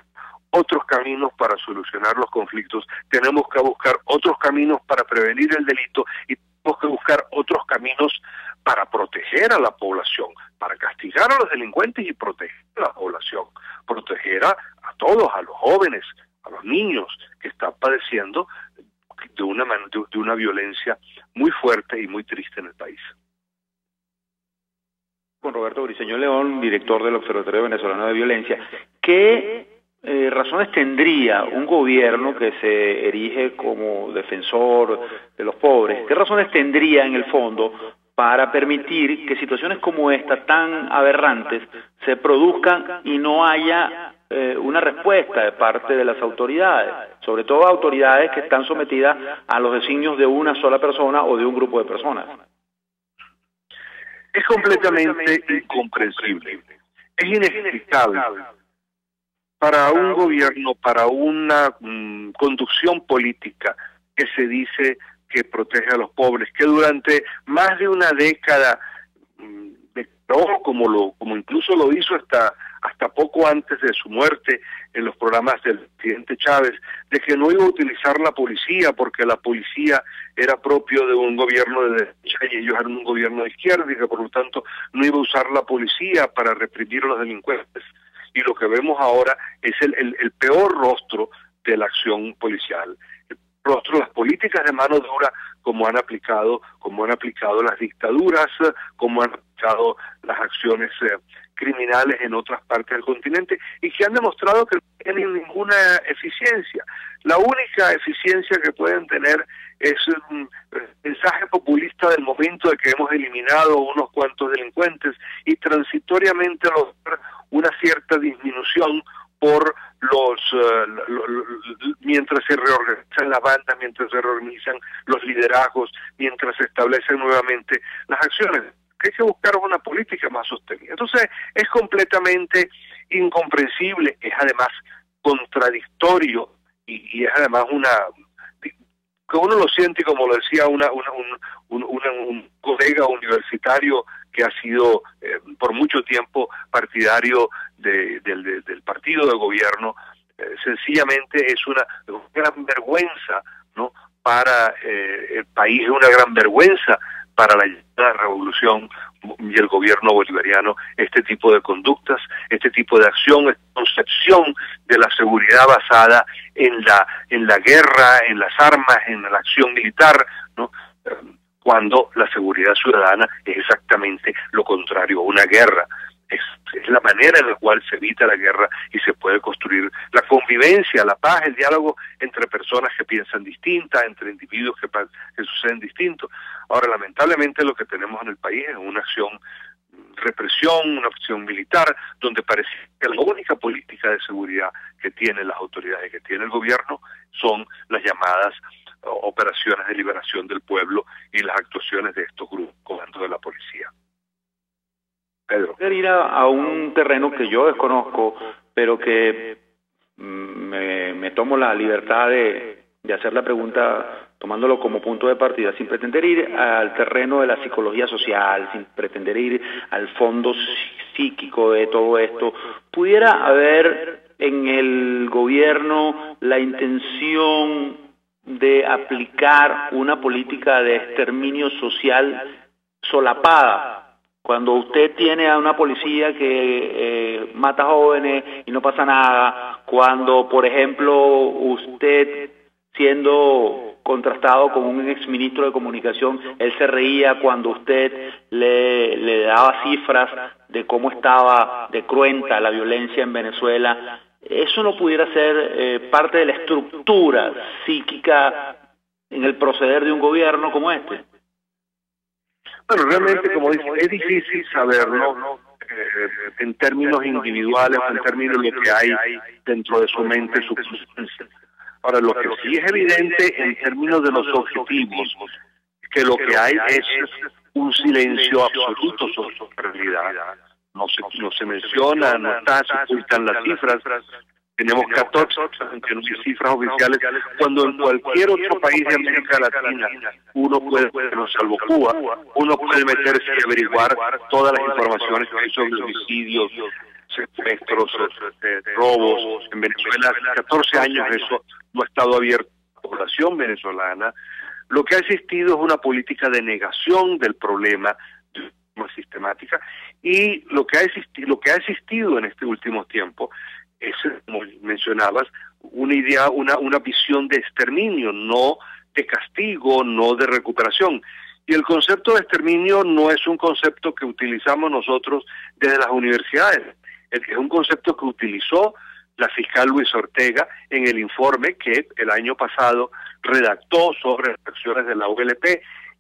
otros caminos para solucionar los conflictos, tenemos que buscar otros caminos para prevenir el delito y tenemos que buscar otros caminos para proteger a la población, para castigar a los delincuentes y proteger a la población, proteger a todos, a los jóvenes, a los niños que están padeciendo de una violencia muy fuerte y muy triste en el país. Con Roberto Briceño León, director del Observatorio Venezolano de Violencia, ¿qué razones tendría un gobierno que se erige como defensor de los pobres? ¿Qué razones tendría en el fondo para permitir que situaciones como esta, tan aberrantes, se produzcan y no haya una respuesta de parte de las autoridades, sobre todo autoridades que están sometidas a los designios de una sola persona o de un grupo de personas? Es completamente incomprensible, es inexplicable para un gobierno, para una conducción política que se dice que protege a los pobres, que durante más de una década como incluso lo hizo hasta poco antes de su muerte en los programas del presidente Chávez, de que no iba a utilizar la policía porque la policía era propio de un gobierno de derecha y ellos eran un gobierno de izquierda y que por lo tanto no iba a usar la policía para reprimir a los delincuentes. Y lo que vemos ahora es el peor rostro de la acción policial, el rostro de las políticas de mano dura como han aplicado las dictaduras, como han aplicado las acciones criminales en otras partes del continente y que han demostrado que no tienen ninguna eficiencia. La única eficiencia que pueden tener es un mensaje populista del momento de que hemos eliminado unos cuantos delincuentes y transitoriamente lograr una cierta disminución por mientras se reorganizan las bandas, mientras se reorganizan los liderazgos, mientras se establecen nuevamente las acciones. Que hay que buscar una política más sostenida. Entonces es completamente incomprensible, es además contradictorio y es además que uno lo siente, como lo decía un colega universitario que ha sido por mucho tiempo partidario del partido de gobierno, sencillamente es una gran vergüenza, ¿no?, para el país, es una gran vergüenza para la revolución y el gobierno bolivariano, este tipo de conductas, este tipo de acción, esta concepción de la seguridad basada en la guerra, en las armas, en la acción militar, ¿no?, cuando la seguridad ciudadana es exactamente lo contrario, una guerra. Es la manera en la cual se evita la guerra y se puede construir la convivencia, la paz, el diálogo entre personas que piensan distintas, entre individuos que suceden distintos. Ahora, lamentablemente, lo que tenemos en el país es una acción represión, una acción militar, donde parece que la única política de seguridad que tienen las autoridades, que tiene el gobierno, son las llamadas operaciones de liberación del pueblo y las actuaciones de estos grupos, comandos de la policía. Pedro. Quiero ir a un terreno que yo desconozco, pero que me tomo la libertad de hacer la pregunta tomándolo como punto de partida, sin pretender ir al terreno de la psicología social, sin pretender ir al fondo psíquico de todo esto. ¿Pudiera haber en el gobierno la intención de aplicar una política de exterminio social solapada? Cuando usted tiene a una policía que mata jóvenes y no pasa nada, cuando, por ejemplo, usted, siendo contrastado con un exministro de comunicación, él se reía cuando usted le daba cifras de cómo estaba de cruenta la violencia en Venezuela, ¿eso no pudiera ser parte de la estructura psíquica en el proceder de un gobierno como este? Bueno, realmente, como dice, es difícil saberlo en términos individuales, en términos de lo que hay dentro de su mente, su conciencia. Ahora, lo que sí es evidente en términos de los objetivos, que lo que hay es un silencio absoluto sobre su realidad. No se menciona, no está, se ocultan las cifras. Tenemos 14 cifras oficiales, cuando en cualquier otro país de América Latina uno puede, salvo Cuba, uno puede meterse y averiguar todas las informaciones que hay sobre homicidios, secuestros, robos. En Venezuela, hace 14 años eso no ha estado abierto a la población venezolana. Lo que ha existido es una política de negación del problema de forma sistemática, y lo que ha existido en este último tiempo es, como mencionabas, una idea, una visión de exterminio, no de castigo, no de recuperación. Y el concepto de exterminio no es un concepto que utilizamos nosotros desde las universidades, es un concepto que utilizó la fiscal Luis Ortega en el informe que el año pasado redactó sobre las acciones de la ULP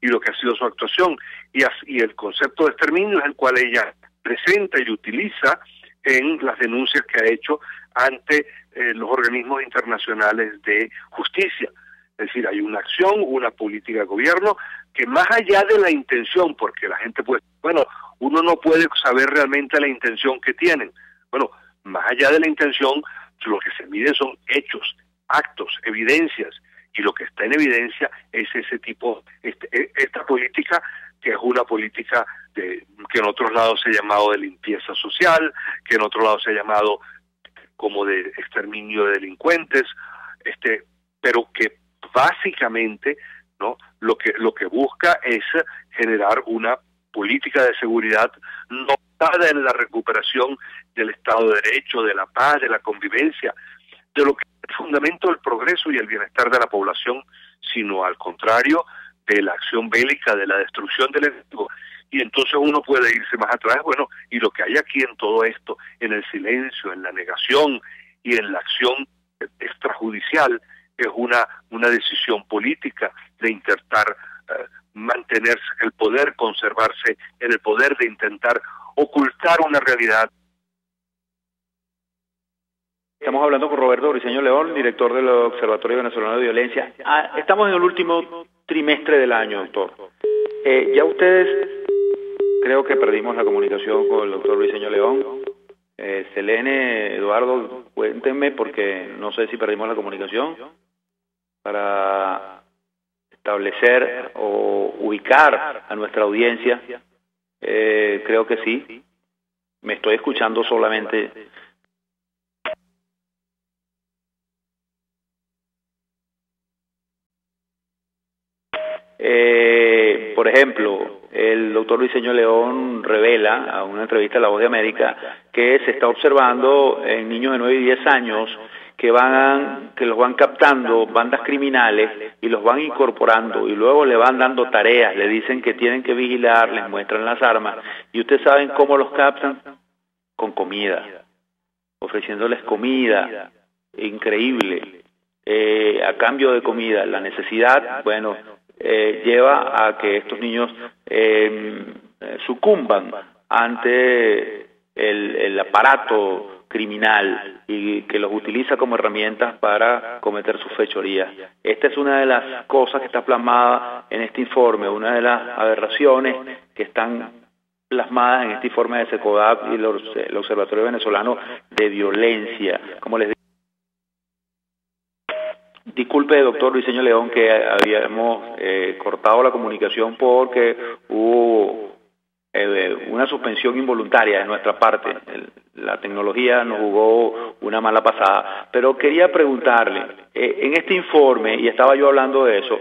y lo que ha sido su actuación. Y el concepto de exterminio es el cual ella presenta y utiliza en las denuncias que ha hecho ante los organismos internacionales de justicia. Es decir, hay una acción, una política de gobierno que, más allá de la intención, porque la gente puede, bueno, uno no puede saber realmente la intención que tienen. Bueno, más allá de la intención, lo que se mide son hechos, actos, evidencias, y lo que está en evidencia es ese tipo, esta política, que es una política que en otros lados se ha llamado de limpieza social, que en otros lados se ha llamado como de exterminio de delincuentes, pero que básicamente, ¿no?, lo que busca es generar una política de seguridad no basada en la recuperación del Estado de Derecho, de la paz, de la convivencia, de lo que es el fundamento del progreso y el bienestar de la población, sino al contrario, de la acción bélica, de la destrucción del enemigo. Y entonces uno puede irse más atrás, bueno, y lo que hay aquí en todo esto, en el silencio, en la negación y en la acción extrajudicial, es una decisión política de intentar mantenerse en el poder, conservarse en el poder, de intentar ocultar una realidad. Estamos hablando con Roberto Briceño León, director del Observatorio Venezolano de Violencia. Estamos en el último trimestre del año, doctor. Ya ustedes, creo que perdimos la comunicación con el doctor Briceño León. Selene, Eduardo, cuéntenme, porque no sé si perdimos la comunicación, para establecer o ubicar a nuestra audiencia. Creo que sí. Me estoy escuchando solamente. Por ejemplo, el doctor Briceño León revela a una entrevista a La Voz de América que se está observando en niños de 9 y 10 años que los van captando bandas criminales y los van incorporando y luego le van dando tareas, le dicen que tienen que vigilar, les muestran las armas. ¿Y ustedes saben cómo los captan? con comida, ofreciéndoles comida increíble, a cambio de comida. La necesidad, bueno, lleva a que estos niños sucumban ante el aparato criminal y que los utiliza como herramientas para cometer sus fechorías. Esta es una de las cosas que está plasmada en este informe, una de las aberraciones que están plasmadas en este informe de SECODAP y el Observatorio Venezolano de Violencia. Como les digo, disculpe, doctor Luiseño León, que habíamos cortado la comunicación porque hubo una suspensión involuntaria de nuestra parte. La tecnología nos jugó una mala pasada. Pero quería preguntarle, en este informe, y estaba yo hablando de eso,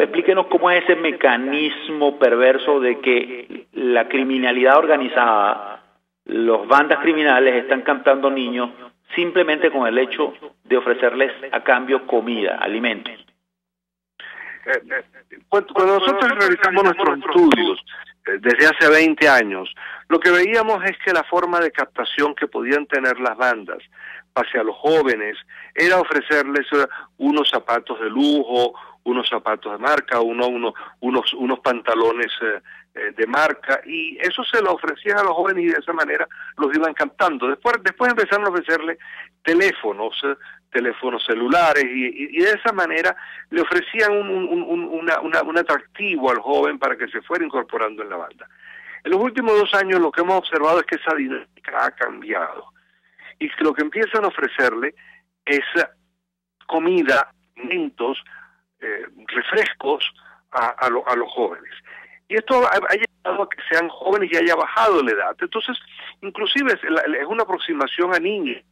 explíquenos cómo es ese mecanismo perverso de que la criminalidad organizada, los bandas criminales están captando niños simplemente con el hecho de ofrecerles a cambio comida, alimentos. Cuando nosotros realizamos nuestros estudios desde hace 20 años, lo que veíamos es que la forma de captación que podían tener las bandas hacia los jóvenes era ofrecerles unos zapatos de lujo, unos zapatos de marca, unos pantalones de marca, y eso se lo ofrecían a los jóvenes y de esa manera los iban captando. Después empezaron a ofrecerle teléfonos celulares y de esa manera le ofrecían un atractivo al joven para que se fuera incorporando en la banda. En los últimos 2 años lo que hemos observado es que esa dinámica ha cambiado y que lo que empiezan a ofrecerle es comida, alimentos, refrescos a los jóvenes. Y esto ha llevado a que sean jóvenes y haya bajado la edad. Entonces, inclusive es una aproximación a niños.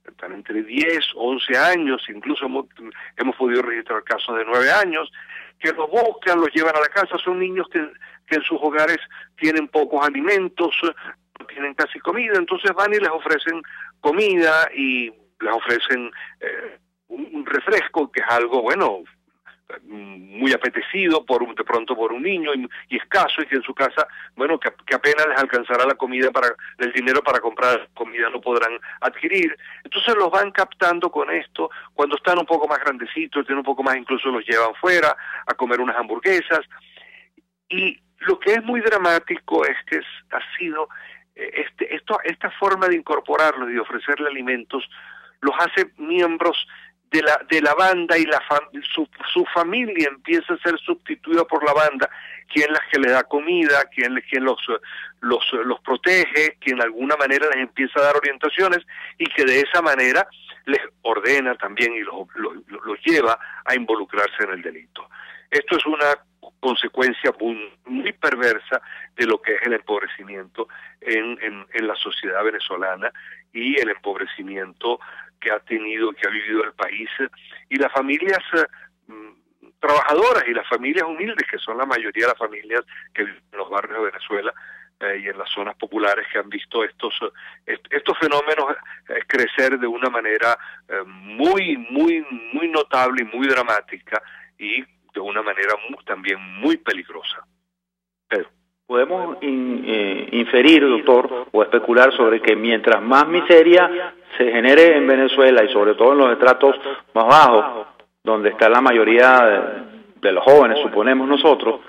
Están entre 10, 11 años, incluso hemos podido registrar casos de 9 años, que los buscan, los llevan a la casa. Son niños que en sus hogares tienen pocos alimentos, no tienen casi comida, entonces van y les ofrecen comida y les ofrecen un refresco, que es algo, bueno, muy apetecido de pronto por un niño y escaso, y que en su casa, bueno, que apenas les alcanzará el dinero para comprar comida no podrán adquirir. Entonces los van captando con esto. Cuando están un poco más grandecitos, tienen un poco más, incluso los llevan fuera a comer unas hamburguesas. Y lo que es muy dramático es que ha sido esta forma de incorporarlos y de ofrecerle alimentos los hace miembros de la banda, y su familia empieza a ser sustituida por la banda, quien las que le da comida, quien los protege, quien de alguna manera les empieza a dar orientaciones, y que de esa manera les ordena también y los lleva a involucrarse en el delito. Esto es una consecuencia muy perversa de lo que es el empobrecimiento en la sociedad venezolana y el empobrecimiento que ha vivido el país, y las familias trabajadoras y las familias humildes, que son la mayoría de las familias que viven en los barrios de Venezuela y en las zonas populares, que han visto estos fenómenos crecer de una manera muy notable y muy dramática, y de una manera también muy peligrosa. Pedro. Podemos inferir, doctor, o especular sobre que mientras más miseria se genere en Venezuela, y sobre todo en los estratos más bajos, donde está la mayoría de los jóvenes, suponemos nosotros,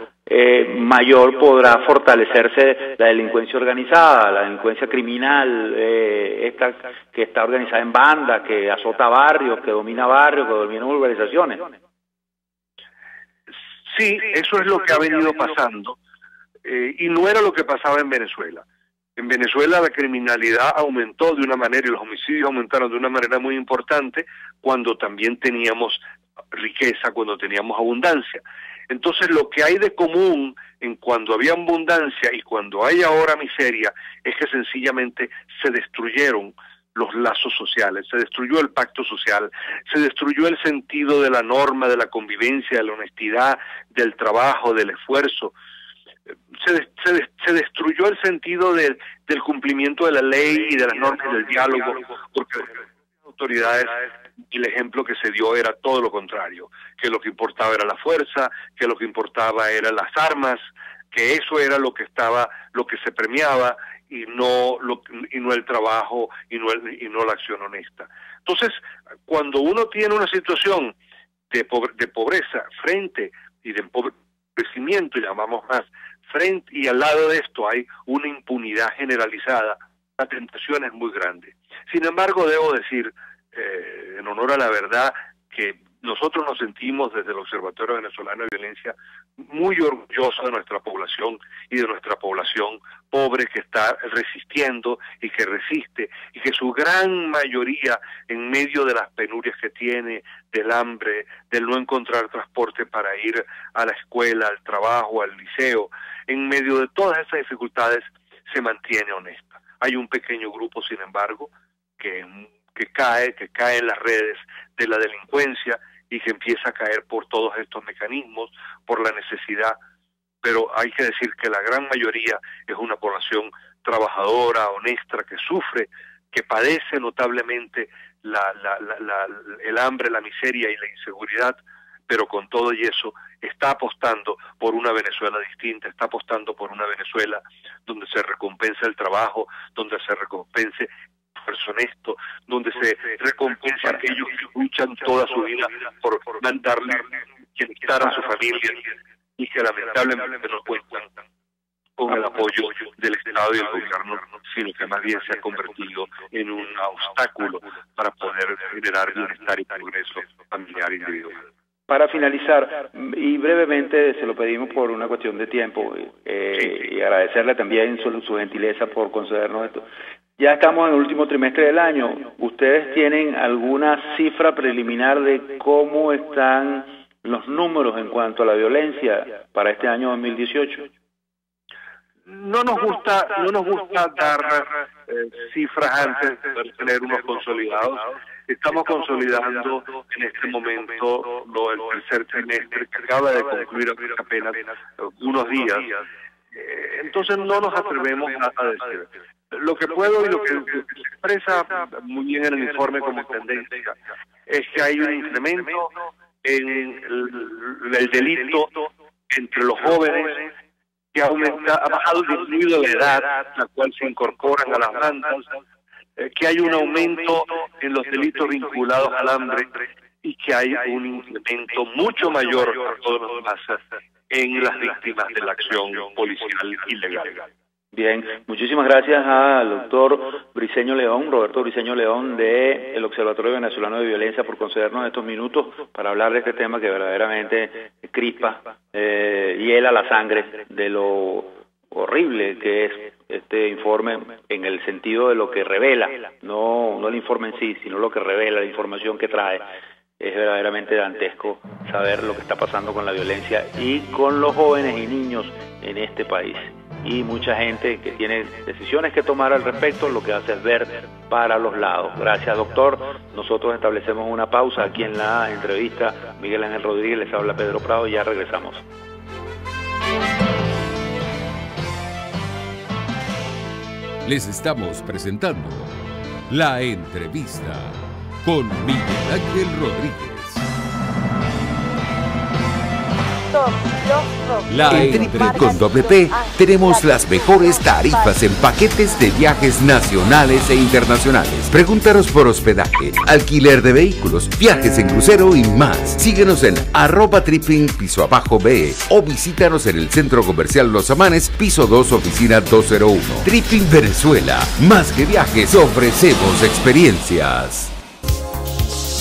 mayor podrá fortalecerse la delincuencia organizada, la delincuencia criminal, esta que está organizada en bandas, que azota barrios, que domina urbanizaciones. Sí, eso es lo que ha venido pasando. Y no era lo que pasaba en Venezuela. En Venezuela la criminalidad aumentó de una manera, y los homicidios aumentaron de una manera muy importante, cuando también teníamos riqueza, cuando teníamos abundancia. Entonces lo que hay de común en cuando había abundancia y cuando hay ahora miseria es que sencillamente se destruyeron los lazos sociales, se destruyó el pacto social, se destruyó el sentido de la norma, de la convivencia, de la honestidad, del trabajo, del esfuerzo. Se destruyó el sentido del cumplimiento de la ley y de las normas del diálogo, porque las autoridades, el ejemplo que se dio era todo lo contrario, que lo que importaba era la fuerza, que lo que importaba eran las armas, que eso era lo que se premiaba, y no el trabajo y no la acción honesta. Entonces, cuando uno tiene una situación de pobreza frente y de empobrecimiento, llamamos más, frente y al lado de esto hay una impunidad generalizada, la tentación es muy grande. Sin embargo, debo decir, en honor a la verdad, que nosotros nos sentimos desde el Observatorio Venezolano de Violencia muy orgullosos de nuestra población y de nuestra población pobre que está resistiendo y que resiste, y que su gran mayoría, en medio de las penurias que tiene, del hambre, del no encontrar transporte para ir a la escuela, al trabajo, al liceo, en medio de todas esas dificultades, se mantiene honesta. Hay un pequeño grupo, sin embargo, que cae en las redes de la delincuencia y que empieza a caer por todos estos mecanismos, por la necesidad, pero hay que decir que la gran mayoría es una población trabajadora, honesta, que sufre, que padece notablemente el hambre, la miseria y la inseguridad, pero con todo y eso está apostando por una Venezuela distinta, está apostando por una Venezuela donde se recompensa el trabajo, donde se recompense honesto, donde se recompensa a aquellos que luchan toda su vida por mandarle bienestar a su familia y que lamentablemente no cuentan con el apoyo del Estado y del gobierno, sino que más bien se ha convertido en un obstáculo para poder generar bienestar y progreso familiar individual. Para finalizar, y brevemente se lo pedimos por una cuestión de tiempo, y agradecerle también su gentileza por concedernos esto. Ya estamos en el último trimestre del año. ¿Ustedes tienen alguna cifra preliminar de cómo están los números en cuanto a la violencia para este año 2018? No nos gusta dar cifras antes de tener unos consolidados. Estamos consolidando en este momento el tercer trimestre que acaba de concluir apenas unos días. Entonces no nos atrevemos a decir. Lo que puedo y lo que se expresa muy bien en el informe como tendencia es que hay un incremento en el delito entre los jóvenes, que ha bajado y disminuido la edad a la cual se incorporan a las bandas, que hay un aumento en los delitos vinculados al hambre y que hay un incremento mucho mayor por todos los demás en las víctimas de la acción policial ilegal. Bien, muchísimas gracias al doctor Briceño León, Roberto Briceño León, del Observatorio Venezolano de Violencia, por concedernos estos minutos para hablar de este tema que verdaderamente crispa, hiela la sangre de lo horrible que es este informe en el sentido de lo que revela, no el informe en sí, sino lo que revela, la información que trae. Es verdaderamente dantesco saber lo que está pasando con la violencia y con los jóvenes y niños en este país. Y mucha gente que tiene decisiones que tomar al respecto, lo que hace es ver para los lados. Gracias, doctor. Nosotros establecemos una pausa aquí en la entrevista. Miguel Ángel Rodríguez, les habla Pedro Prado y ya regresamos. Les estamos presentando la entrevista con Miguel Ángel Rodríguez. En Triple con WP tenemos las mejores tarifas en paquetes de viajes nacionales e internacionales. Pregúntanos por hospedaje, alquiler de vehículos, viajes en crucero y más. Síguenos en @tripping_BE o visítanos en el Centro Comercial Los Amanes, piso 2, oficina 201. Tripping Venezuela, más que viajes, ofrecemos experiencias.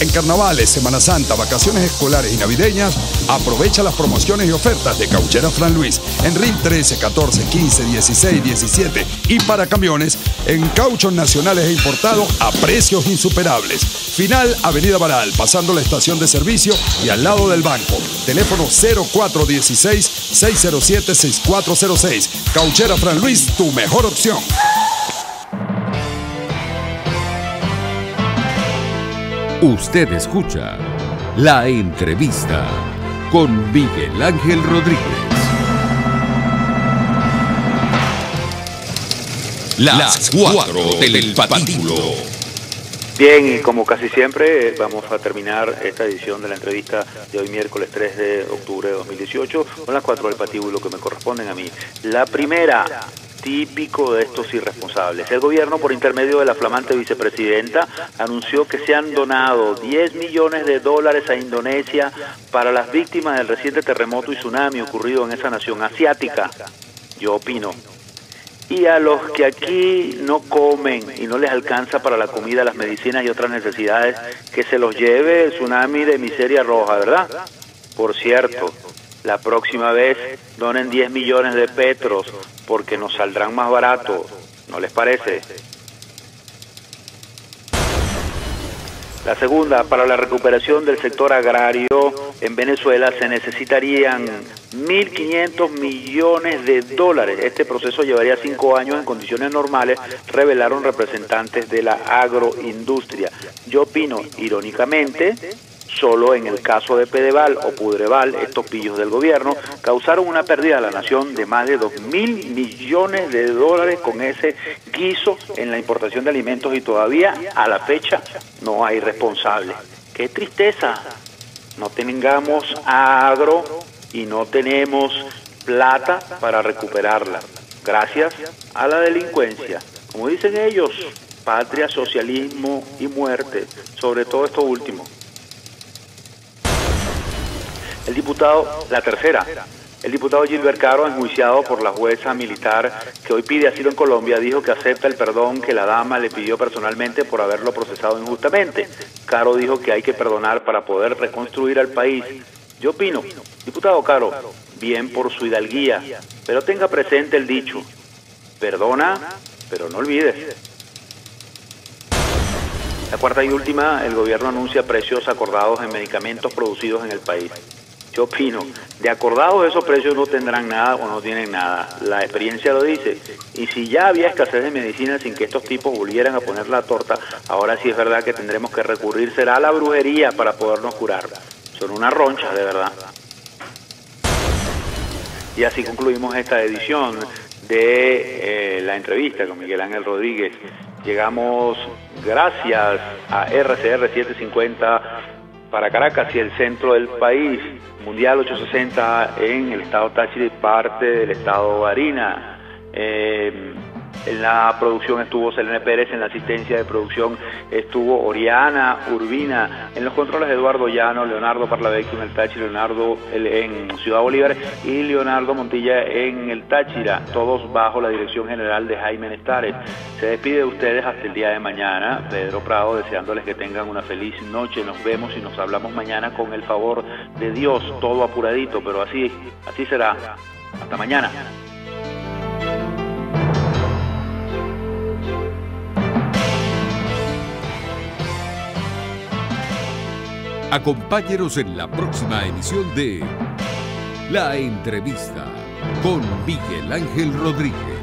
En carnavales, Semana Santa, vacaciones escolares y navideñas, aprovecha las promociones y ofertas de Cauchera Fran Luis en RIL 13, 14, 15, 16, 17 y para camiones en cauchos nacionales e importados a precios insuperables. Final Avenida Baral, pasando la estación de servicio y al lado del banco. Teléfono 0416-607-6406. Cauchera Fran Luis, tu mejor opción. Usted escucha La Entrevista con Miguel Ángel Rodríguez. Las 4 del patíbulo. Bien, y como casi siempre, vamos a terminar esta edición de la entrevista de hoy miércoles 3 de octubre de 2018 con las 4 del patíbulo que me corresponden a mí. La primera, típico de estos irresponsables. El gobierno, por intermedio de la flamante vicepresidenta, anunció que se han donado $10 millones a Indonesia para las víctimas del reciente terremoto y tsunami ocurrido en esa nación asiática. Yo opino. Y a los que aquí no comen y no les alcanza para la comida, las medicinas y otras necesidades, que se los lleve el tsunami de miseria roja, ¿verdad? Por cierto, la próxima vez donen 10 millones de petros porque nos saldrán más barato, ¿no les parece? La segunda, para la recuperación del sector agrario en Venezuela se necesitarían 1.500 millones de dólares. Este proceso llevaría 5 años en condiciones normales, revelaron representantes de la agroindustria. Yo opino, irónicamente, solo en el caso de Pedeval o Pudreval, estos pillos del gobierno causaron una pérdida a la nación de más de 2.000 millones de dólares con ese guiso en la importación de alimentos y todavía a la fecha no hay responsable. ¡Qué tristeza! No tengamos agro y no tenemos plata para recuperarla. Gracias a la delincuencia. Como dicen ellos, patria, socialismo y muerte, sobre todo esto último. La tercera, el diputado Gilbert Caro, enjuiciado por la jueza militar que hoy pide asilo en Colombia, dijo que acepta el perdón que la dama le pidió personalmente por haberlo procesado injustamente. Caro dijo que hay que perdonar para poder reconstruir al país. Yo opino, diputado Caro, bien por su hidalguía, pero tenga presente el dicho, perdona, pero no olvides. La cuarta y última, el gobierno anuncia precios acordados en medicamentos producidos en el país. Yo opino, de acordados esos precios no tendrán nada o no tienen nada. La experiencia lo dice. Y si ya había escasez de medicina sin que estos tipos volvieran a poner la torta, ahora sí es verdad que tendremos que recurrir, será a la brujería para podernos curar. Son unas ronchas, de verdad. Y así concluimos esta edición de la entrevista con Miguel Ángel Rodríguez. Llegamos gracias a RCR 750 para Caracas y el centro del país, Mundial 860 en el estado Táchira y parte del estado Barinas. En la producción estuvo Selene Pérez, en la asistencia de producción estuvo Oriana Urbina, en los controles Eduardo Llano, Leonardo Parlavecchio en el Táchira, Leonardo en Ciudad Bolívar y Leonardo Montilla en el Táchira, todos bajo la dirección general de Jaime Nestares. Se despide de ustedes hasta el día de mañana, Pedro Prado, deseándoles que tengan una feliz noche. Nos vemos y nos hablamos mañana con el favor de Dios, todo apuradito, pero así será. Hasta mañana. Acompáñenos en la próxima emisión de La Entrevista con Miguel Ángel Rodríguez.